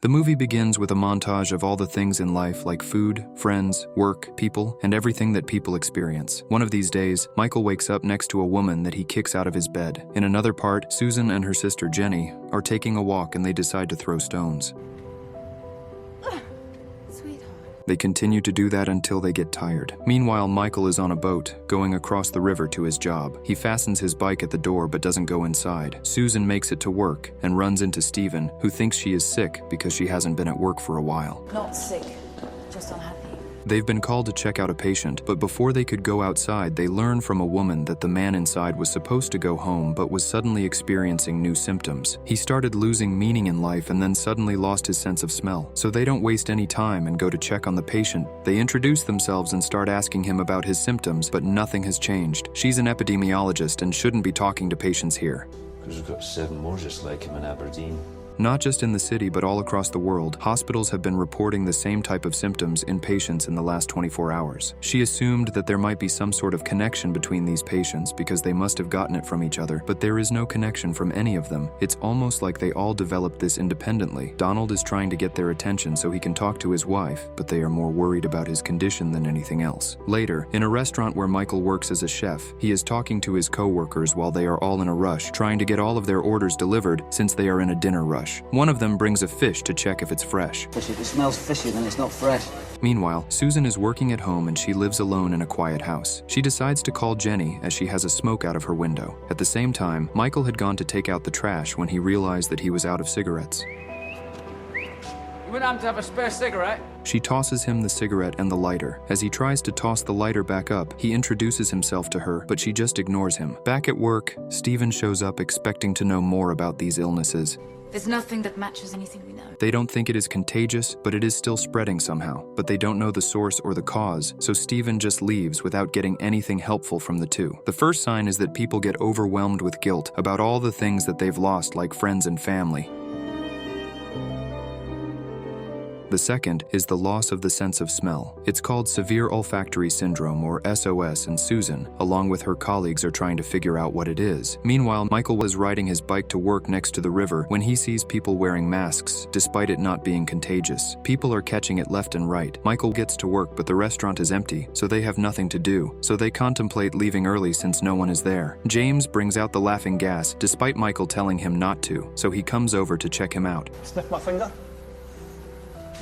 The movie begins with a montage of all the things in life like food, friends, work, people, and everything that people experience. One of these days, Michael wakes up next to a woman that he kicks out of his bed. In another part, Susan and her sister Jenny are taking a walk and they decide to throw stones. They continue to do that until they get tired. Meanwhile, Michael is on a boat, going across the river to his job. He fastens his bike at the door but doesn't go inside. Susan makes it to work and runs into Stephen, who thinks she is sick because she hasn't been at work for a while. Not sick, just unhappy. They've been called to check out a patient, but before they could go outside, they learn from a woman that the man inside was supposed to go home but was suddenly experiencing new symptoms. He started losing meaning in life and then suddenly lost his sense of smell. So they don't waste any time and go to check on the patient. They introduce themselves and start asking him about his symptoms, but nothing has changed. She's an epidemiologist and shouldn't be talking to patients here. Because we've got 7 more just like him in Aberdeen. Not just in the city, but all across the world, hospitals have been reporting the same type of symptoms in patients in the last 24 hours. She assumed that there might be some sort of connection between these patients because they must have gotten it from each other, but there is no connection from any of them. It's almost like they all developed this independently. Donald is trying to get their attention so he can talk to his wife, but they are more worried about his condition than anything else. Later, in a restaurant where Michael works as a chef, he is talking to his co-workers while they are all in a rush, trying to get all of their orders delivered since they are in a dinner rush. One of them brings a fish to check if it's fresh. If it smells fishy, then it's not fresh. Meanwhile, Susan is working at home and she lives alone in a quiet house. She decides to call Jenny as she has a smoke out of her window. At the same time, Michael had gone to take out the trash when he realized that he was out of cigarettes. You wouldn't happen to have a spare cigarette? She tosses him the cigarette and the lighter. As he tries to toss the lighter back up, he introduces himself to her, but she just ignores him. Back at work, Stephen shows up expecting to know more about these illnesses. There's nothing that matches anything we know. They don't think it is contagious, but it is still spreading somehow. But they don't know the source or the cause, so Stephen just leaves without getting anything helpful from the two. The first sign is that people get overwhelmed with guilt about all the things that they've lost, like friends and family. The second is the loss of the sense of smell. It's called severe olfactory syndrome, or SOS, and Susan, along with her colleagues, are trying to figure out what it is. Meanwhile, Michael was riding his bike to work next to the river when he sees people wearing masks, despite it not being contagious. People are catching it left and right. Michael gets to work, but the restaurant is empty, so they have nothing to do. So they contemplate leaving early since no one is there. James brings out the laughing gas, despite Michael telling him not to, so he comes over to check him out. Sniff my finger?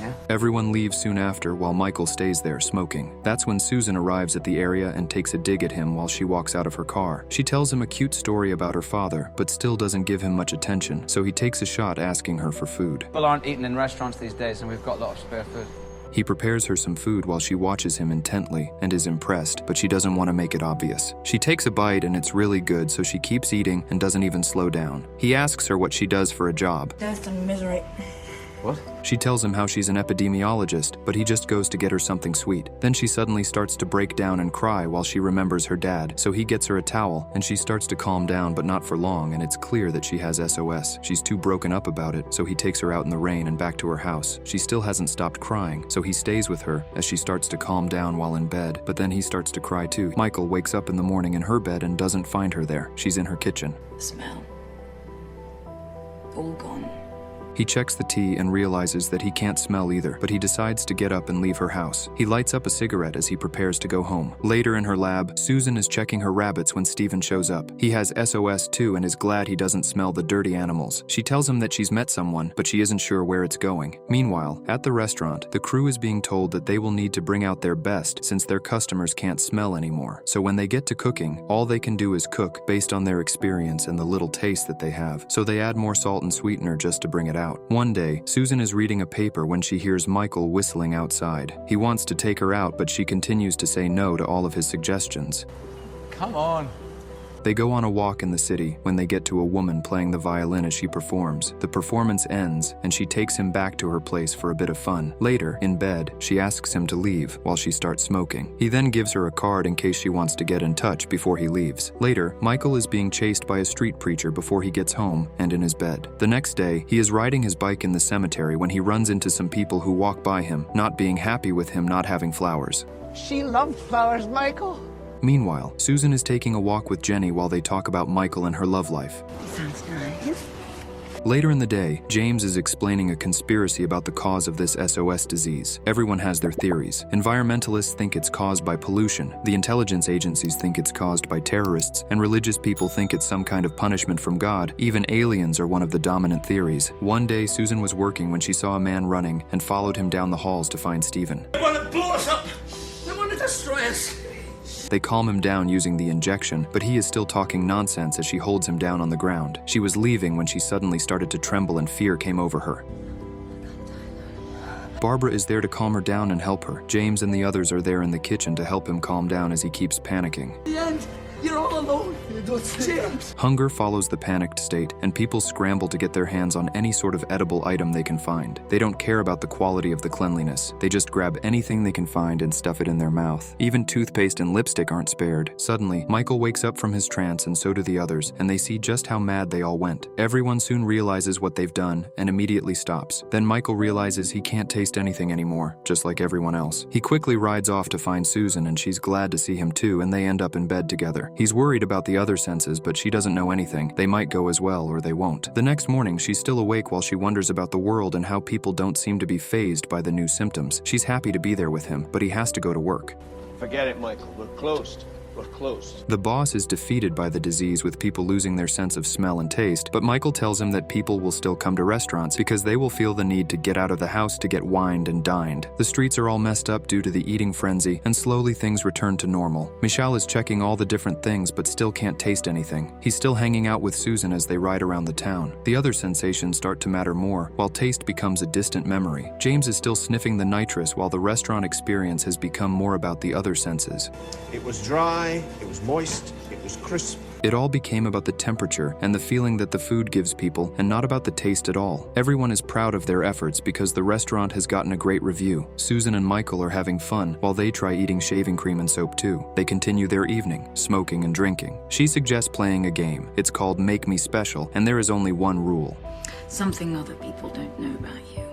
Yeah. Everyone leaves soon after while Michael stays there smoking. That's when Susan arrives at the area and takes a dig at him while she walks out of her car. She tells him a cute story about her father, but still doesn't give him much attention, so he takes a shot asking her for food. People aren't eating in restaurants these days and we've got a lot of spare food. He prepares her some food while she watches him intently and is impressed, but she doesn't want to make it obvious. She takes a bite and it's really good, so she keeps eating and doesn't even slow down. He asks her what she does for a job. Death and misery. What? She tells him how she's an epidemiologist, but he just goes to get her something sweet. Then she suddenly starts to break down and cry while she remembers her dad, so he gets her a towel, and she starts to calm down, but not for long, and it's clear that she has SOS. She's too broken up about it, so he takes her out in the rain and back to her house. She still hasn't stopped crying, so he stays with her as she starts to calm down while in bed, but then he starts to cry too. Michael wakes up in the morning in her bed and doesn't find her there. She's in her kitchen. The smell. All gone. He checks the tea and realizes that he can't smell either, but he decides to get up and leave her house. He lights up a cigarette as he prepares to go home. Later in her lab, Susan is checking her rabbits when Stephen shows up. He has SOS too and is glad he doesn't smell the dirty animals. She tells him that she's met someone, but she isn't sure where it's going. Meanwhile, at the restaurant, the crew is being told that they will need to bring out their best since their customers can't smell anymore. So when they get to cooking, all they can do is cook based on their experience and the little taste that they have. So they add more salt and sweetener just to bring it out. One day, Susan is reading a paper when she hears Michael whistling outside. He wants to take her out, but she continues to say no to all of his suggestions. Come on. They go on a walk in the city when they get to a woman playing the violin as she performs. The performance ends, and she takes him back to her place for a bit of fun. Later, in bed, she asks him to leave while she starts smoking. He then gives her a card in case she wants to get in touch before he leaves. Later, Michael is being chased by a street preacher before he gets home and in his bed. The next day, he is riding his bike in the cemetery when he runs into some people who walk by him, not being happy with him not having flowers. She loved flowers, Michael. Meanwhile, Susan is taking a walk with Jenny while they talk about Michael and her love life. Sounds nice. Later in the day, James is explaining a conspiracy about the cause of this SOS disease. Everyone has their theories. Environmentalists think it's caused by pollution, the intelligence agencies think it's caused by terrorists, and religious people think it's some kind of punishment from God. Even aliens are one of the dominant theories. One day, Susan was working when she saw a man running and followed him down the halls to find Stephen. They want to blow us up! They want to destroy us! They calm him down using the injection, but he is still talking nonsense as she holds him down on the ground. She was leaving when she suddenly started to tremble and fear came over her. Barbara is there to calm her down and help her. James and the others are there in the kitchen to help him calm down as he keeps panicking. The end! You're all alone! James! Hunger follows the panicked state, and people scramble to get their hands on any sort of edible item they can find. They don't care about the quality of the cleanliness. They just grab anything they can find and stuff it in their mouth. Even toothpaste and lipstick aren't spared. Suddenly, Michael wakes up from his trance and so do the others, and they see just how mad they all went. Everyone soon realizes what they've done and immediately stops. Then Michael realizes he can't taste anything anymore, just like everyone else. He quickly rides off to find Susan, and she's glad to see him too, and they end up in bed together. He's worried about the other senses, but she doesn't know anything. They might go as well, or they won't. The next morning, she's still awake while she wonders about the world and how people don't seem to be fazed by the new symptoms. She's happy to be there with him, but he has to go to work. Forget it, Michael. We're closed. We're closed. The boss is defeated by the disease with people losing their sense of smell and taste, but Michael tells him that people will still come to restaurants because they will feel the need to get out of the house to get wined and dined. The streets are all messed up due to the eating frenzy, and slowly things return to normal. Michal is checking all the different things but still can't taste anything. He's still hanging out with Susan as they ride around the town. The other sensations start to matter more, while taste becomes a distant memory. James is still sniffing the nitrous while the restaurant experience has become more about the other senses. It was dry, it was moist, it was crisp. It all became about the temperature and the feeling that the food gives people, and not about the taste at all. Everyone is proud of their efforts because the restaurant has gotten a great review. Susan and Michael are having fun while they try eating shaving cream and soap too. They continue their evening, smoking and drinking. She suggests playing a game. It's called Make Me Special, and there is only one rule. Something other people don't know about you.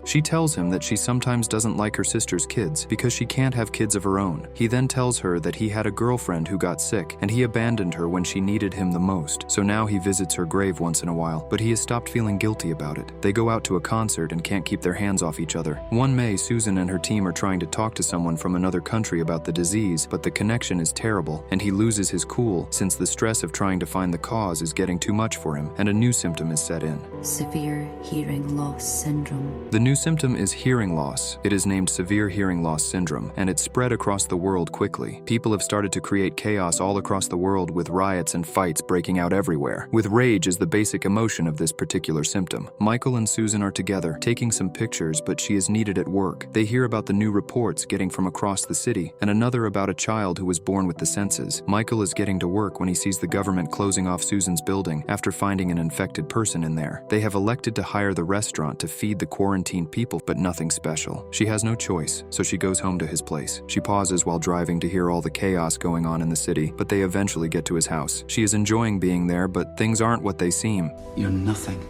She tells him that she sometimes doesn't like her sister's kids because she can't have kids of her own. He then tells her that he had a girlfriend who got sick, and he abandoned her when she needed him the most. So now he visits her grave once in a while, but he has stopped feeling guilty about it. They go out to a concert and can't keep their hands off each other. One May, Susan and her team are trying to talk to someone from another country about the disease, but the connection is terrible, and he loses his cool since the stress of trying to find the cause is getting too much for him, and a new symptom is set in. Severe hearing loss syndrome. The new symptom is hearing loss. It is named severe hearing loss syndrome, and it's spread across the world quickly. People have started to create chaos all across the world with riots and fights breaking out everywhere. With rage is the basic emotion of this particular symptom. Michael and Susan are together, taking some pictures, but she is needed at work. They hear about the new reports getting from across the city, and another about a child who was born with the senses. Michael is getting to work when he sees the government closing off Susan's building after finding an infected person in there. They have elected to hire the restaurant to feed the quarantined people, but nothing special. She has no choice, so she goes home to his place. She pauses while driving to hear all the chaos going on in the city, but they eventually get to his house. She is enjoying being there, but things aren't what they seem. You're nothing.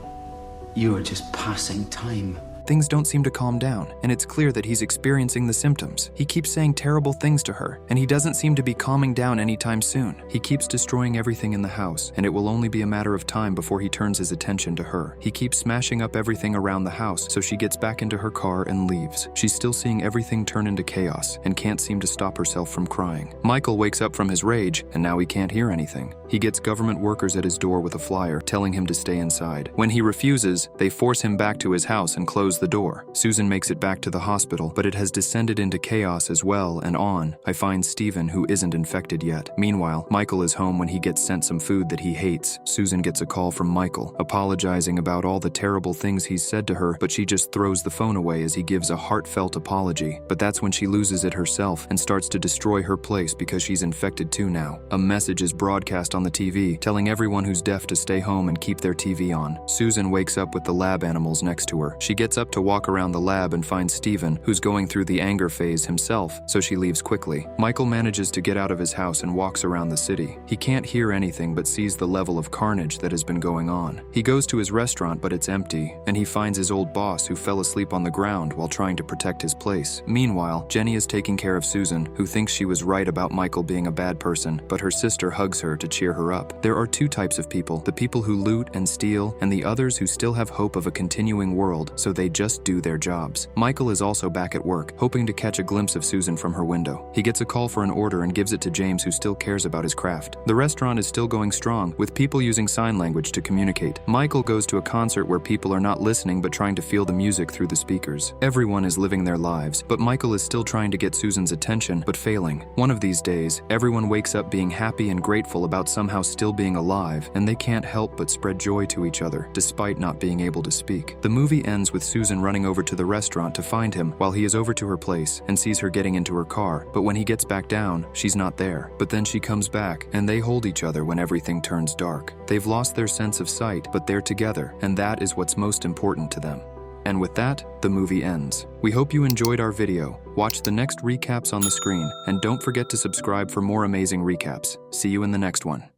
You are just passing time. Things don't seem to calm down, and it's clear that he's experiencing the symptoms. He keeps saying terrible things to her, and he doesn't seem to be calming down anytime soon. He keeps destroying everything in the house, and it will only be a matter of time before he turns his attention to her. He keeps smashing up everything around the house, so she gets back into her car and leaves. She's still seeing everything turn into chaos, and can't seem to stop herself from crying. Michael wakes up from his rage, and now he can't hear anything. He gets government workers at his door with a flyer, telling him to stay inside. When he refuses, they force him back to his house and close the door. Susan makes it back to the hospital, but it has descended into chaos as well, and I find Stephen, who isn't infected yet. Meanwhile, Michael is home when he gets sent some food that he hates. Susan gets a call from Michael, apologizing about all the terrible things he's said to her, but she just throws the phone away as he gives a heartfelt apology. But that's when she loses it herself and starts to destroy her place because she's infected too now. A message is broadcast on the TV, telling everyone who's deaf to stay home and keep their TV on. Susan wakes up with the lab animals next to her. She gets up up to walk around the lab and finds Steven, who's going through the anger phase himself, so she leaves quickly. Michael manages to get out of his house and walks around the city. He can't hear anything but sees the level of carnage that has been going on. He goes to his restaurant, but it's empty, and he finds his old boss who fell asleep on the ground while trying to protect his place. Meanwhile, Jenny is taking care of Susan, who thinks she was right about Michael being a bad person, but her sister hugs her to cheer her up. There are two types of people: the people who loot and steal, and the others who still have hope of a continuing world, so they just do their jobs. Michael is also back at work, hoping to catch a glimpse of Susan from her window. He gets a call for an order and gives it to James, who still cares about his craft. The restaurant is still going strong, with people using sign language to communicate. Michael goes to a concert where people are not listening but trying to feel the music through the speakers. Everyone is living their lives, but Michael is still trying to get Susan's attention, but failing. One of these days, everyone wakes up being happy and grateful about somehow still being alive, and they can't help but spread joy to each other, despite not being able to speak. The movie ends with Susan running over to the restaurant to find him while he is over to her place and sees her getting into her car, but when he gets back down, she's not there. But then she comes back, and they hold each other when everything turns dark. They've lost their sense of sight, but they're together, and that is what's most important to them. And with that, the movie ends. We hope you enjoyed our video. Watch the next recaps on the screen, and don't forget to subscribe for more amazing recaps. See you in the next one.